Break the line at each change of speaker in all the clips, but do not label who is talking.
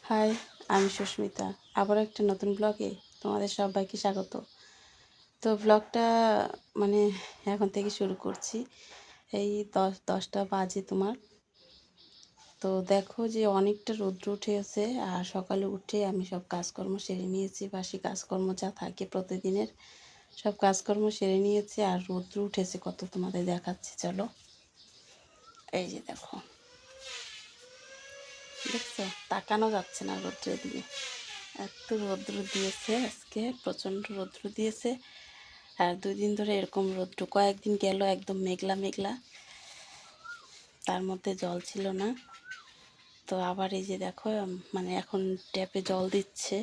High, আমি সুস্মিতা। আবার একটা নতুন ব্লগে তোমাদের সবাইকে স্বাগত। তো ব্লগটা মানে এখন থেকে শুরু করছি। এই 10টা বাজে তোমার। তো দেখো যে অনেকটা রৌদ্র উঠে আছে, আর সকালে উঠে আমি সব কাজকর্ম সেরে নিয়েছি। বাসি কাজকর্ম যা থাকে প্রতিদিনের সব কাজকর্ম সেরে নিয়েছি, আর রৌদ্র উঠেছে কত তোমাদের দেখাচ্ছি। চলো, এই যে দেখো, দেখছো তাকানো যাচ্ছে না রৌদ্রের দিকে। এত রৌদ্র দিয়েছে আজকে, প্রচণ্ড রৌদ্র দিয়েছে। আর 2 দিন ধরে এরকম রৌদ্র, কয়েকদিন গেল একদম মেঘলা মেঘলা, তার মধ্যে জল ছিল না। তো আবার এই যে দেখো, মানে এখন ট্যাপে জল দিচ্ছে।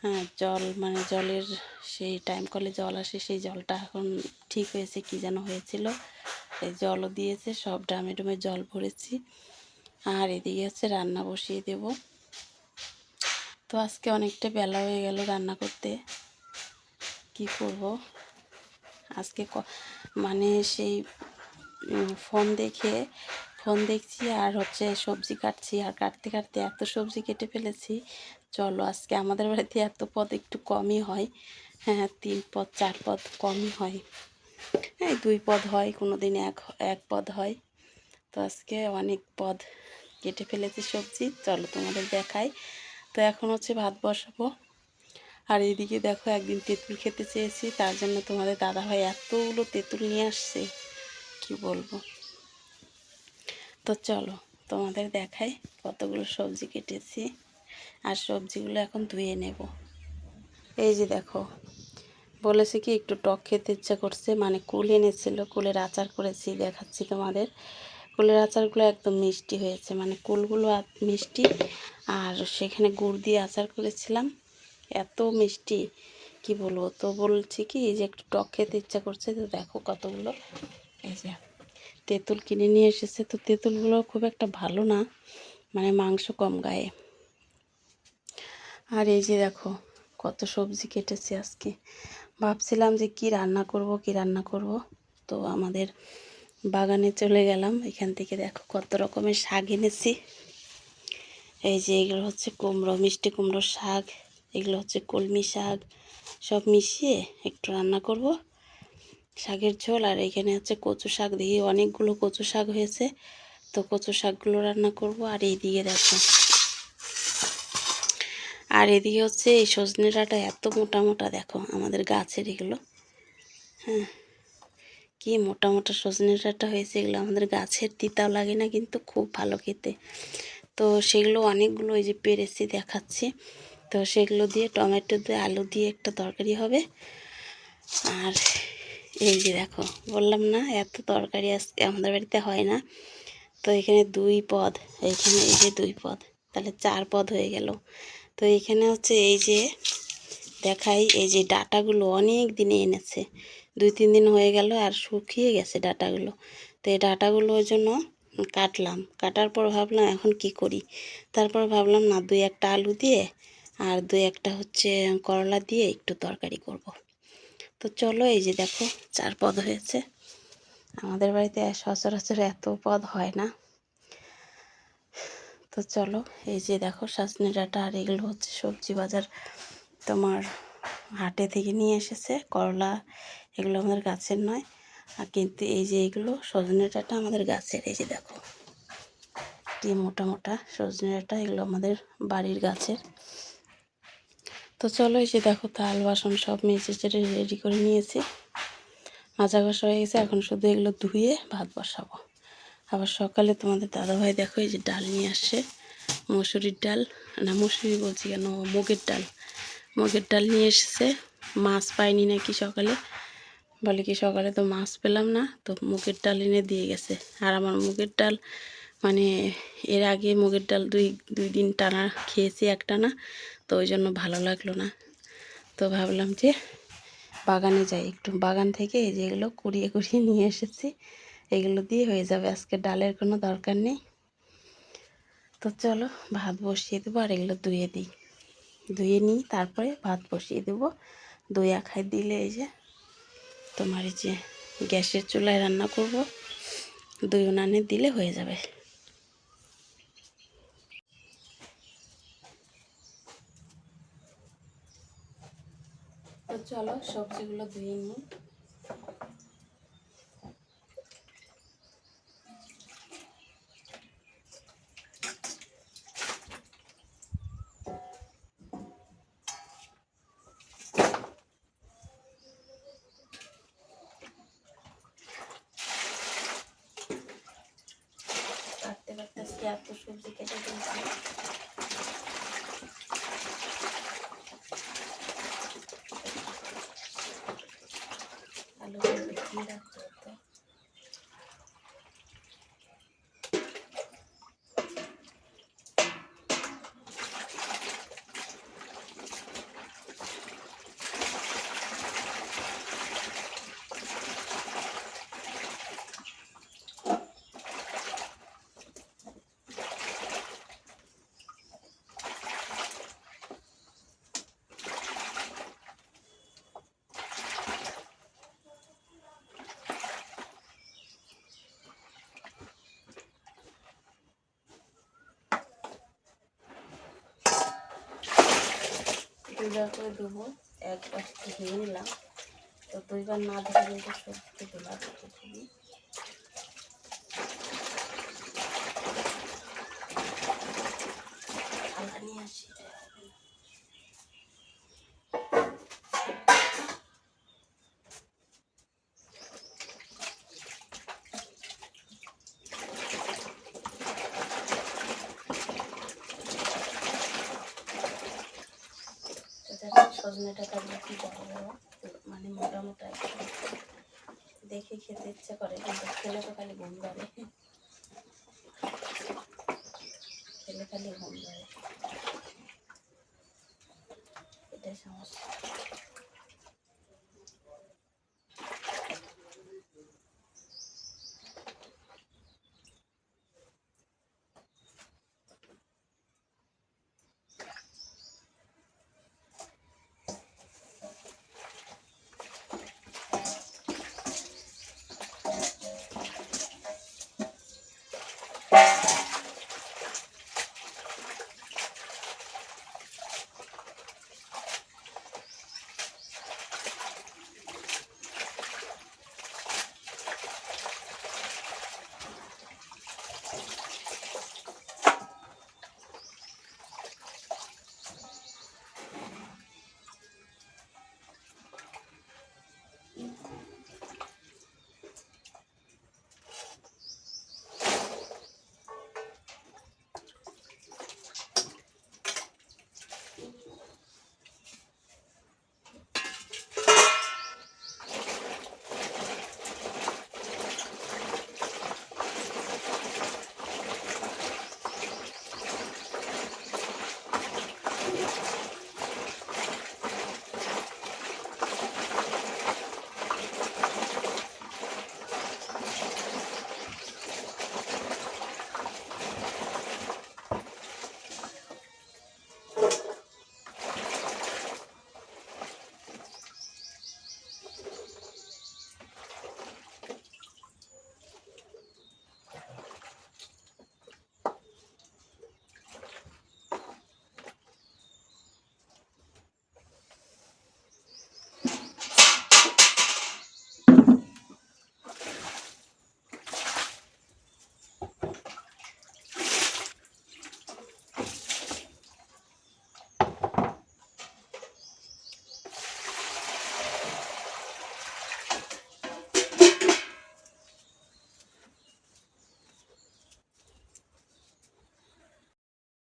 হ্যাঁ, জল মানে জলের সেই টাইম কলে জল আসে, সেই জলটা এখন ঠিক হয়েছে, কি যেন হয়েছিল। এই জলও দিয়েছে, সব ড্রামে ড্রামে জল ভরেছি। আর এদিকে হচ্ছে রান্না বসিয়ে দেব। তো আজকে অনেকটা বেলা হয়ে গেল রান্না করতে, কি করব আজকে মানে সেই ফোন দেখছি, আর হচ্ছে সবজি কাটছি, আর কাটতে কাটতে এত সবজি কেটে ফেলেছি। চলো, আজকে আমাদের বাড়িতে এত পদ একটু কমই হয়। হ্যাঁ, 3 পদ 4 পদ কমই হয়। হ্যাঁ, 2 পদ হয়, কোনো দিন এক পদ হয়। তো আজকে অনেক পদ কেটে ফেলেছি সবজি। চলো তোমাদের দেখাই। তো এখন হচ্ছে ভাত বসাবো। আর এইদিকে দেখো, একদিন তেঁতুল খেতে চেয়েছি, তার জন্য তোমাদের দাদাভাই এতগুলো তেঁতুল নিয়ে আসছে, কি বলবো। তো চলো তোমাদের দেখাই কতগুলো সবজি কেটেছি, আর সবজিগুলো এখন ধুয়ে নেব। এই যে দেখো, বলেছে কি একটু টক খেতে ইচ্ছা করছে, মানে কুল এনেছিল, কুলের আচার করেছি, দেখাচ্ছি তোমাদের। কুলের আচারগুলো একদম মিষ্টি হয়েছে, মানে কুলগুলো মিষ্টি, আর সেখানে গুড় দিয়ে আচার করেছিলাম, এত মিষ্টি কি বলবো। তো বলছি কি যে একটু টক খেতে ইচ্ছা করছে, তো দেখো কতগুলো এই যে তেঁতুল কিনে নিয়ে এসেছে। তো তেঁতুলগুলো খুব একটা ভালো না, মানে মাংস কম গায়ে। আর এই যে দেখো কত সবজি কেটেছি আজকে। ভাবছিলাম যে কি রান্না করব। তো আমাদের বাগানে চলে গেলাম, এখান থেকে দেখো কত রকমের শাক এনেছি। এই যে এগুলো হচ্ছে কুমড়ো, মিষ্টি কুমড়োর শাক, এগুলো হচ্ছে কলমি শাক, সব মিশিয়ে একটু রান্না করব, শাকের ঝোল। আর এখানে হচ্ছে কচু শাক, দিয়ে অনেকগুলো কচু শাক হয়েছে, তো কচু শাকগুলো রান্না করব। আর এইদিকে দেখো, আর এদিকে হচ্ছে এই সজনে ডাঁটা এত মোটা মোটা, দেখো আমাদের গাছের এগুলো। হ্যাঁ, কি মোটা মোটা সজনে ডাঁটা হয়েছে, এগুলো আমাদের গাছের, তিতাও লাগে না কিন্তু খুব ভালো খেতে। তো সেগুলো অনেকগুলো এই যে পেরেছি, দেখাচ্ছি। তো সেগুলো দিয়ে টমেটো দিয়ে আলু দিয়ে একটা তরকারি হবে। আর এই যে দেখো, বললাম না এত তরকারি আজকে আমাদের বাড়িতে হয় না। তো এখানে 2 পদ, এইখানে এই যে 2 পদ, তাহলে 4 পদ হয়ে গেল। তো এইখানে হচ্ছে এই যে দেখাই, এই যে ডাঁটাগুলো অনেক দিনে এনেছে, 2-3 দিন হয়ে গেল, আর শুকিয়ে গেছে ডাঁটাগুলো। তো এই ডাঁটাগুলো ওই জন্য কাটলাম, কাটার পর ভাবলাম এখন কি করি। তারপর ভাবলাম না, 2-1টা আলু দিয়ে আর 2-1টা হচ্ছে করলা দিয়ে একটু তরকারি করব। তো চলো, এই যে দেখো 4 পদ হয়েছে। আমাদের বাড়িতে সচরাচর এত পদ হয় না। তো চলো, এই যে দেখো সজনে ডাঁটা, আর এগুলো হচ্ছে সবজি বাজার তোমার হাটে থেকে নিয়ে এসেছে। করলা এগুলো আমাদের গাছের নয়, আর কিন্তু এই যে এগুলো সজনে ডাঁটা আমাদের গাছের। এই যে দেখো কি মোটা মোটা সজনে ডাঁটা, এগুলো আমাদের বাড়ির গাছের। তো চলো, এই যে দেখো থাল বাসন সব মেজে চেটে রেডি করে নিয়েছি, মাজা ঘষা হয়ে গেছে, এখন শুধু এগুলো ধুয়ে ভাত বসাবো। আবার সকালে তোমাদের দাদাভাই দেখো এই যে ডাল নিয়ে আসছে, মসুরির ডাল, না মসুরি বলছি কেন, মুগের ডাল নিয়ে এসেছে। মাছ পাইনি নাকি সকালে, বলে কি সকালে তো মাছ পেলাম না, তো মুগের ডাল এনে দিয়ে গেছে। আর আমার মুগের ডাল মানে এর আগে মুগের ডাল দুই দিন টানা খেয়েছি একটানা, তো ওই জন্য ভালো লাগলো না। তো ভাবলাম যে বাগানে যাই, একটু বাগান থেকে এই যেগুলো কুড়িয়ে কুড়িয়ে নিয়ে এসেছি, এগুলো দিয়ে হয়ে যাবে, আজকে ডালের কোনো দরকার নেই। তো চলো ভাত বসিয়ে দেবো, আর এগুলো ধুয়ে নিই, তারপরে ভাত বসিয়ে দেবো। 2-1 দিলে এই যে তোমার এই যে গ্যাসের চুলায় রান্না করব, 2 উনানে দিলে হয়ে যাবে। চলো সবজিগুলো ধুয়ে নিই। কাটতে কাটতে আজকে এত সবজি কেটে দিয়েছি। আলুগুলো ভিজিয়ে রাখতে হতো। দুইবার করে দেবো, একবার ধুয়ে নিলাম, তো দুইবার না ধুয়ে কিন্তু সবজি ধোলা খুবই। থালা নিয়ে আসি। সজনে ডাঁটাগুলো কি বড় বড়, মানে মোটা মোটা, দেখে খেতে ইচ্ছে করে, কিন্তু খেলে তো খালি ঘুম ধরে, খেলে খালি ঘুম ধরে, এটাই সমস্যা।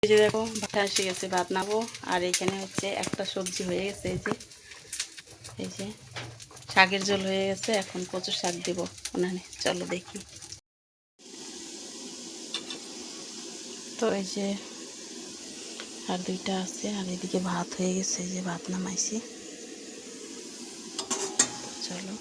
এই যে দেখো ভাত এসে গেছে, ভাত নাবো। আর এখানে হচ্ছে একটা সবজি হয়ে গেছে, এই যে শাকের ঝোল হয়ে গেছে। এখন কচুর শাক দিব উনানে, চলো দেখি। তো এই যে আর দুইটা আছে, আর এদিকে ভাত হয়ে গেছে, এই যে ভাত নামাইছি, চলো।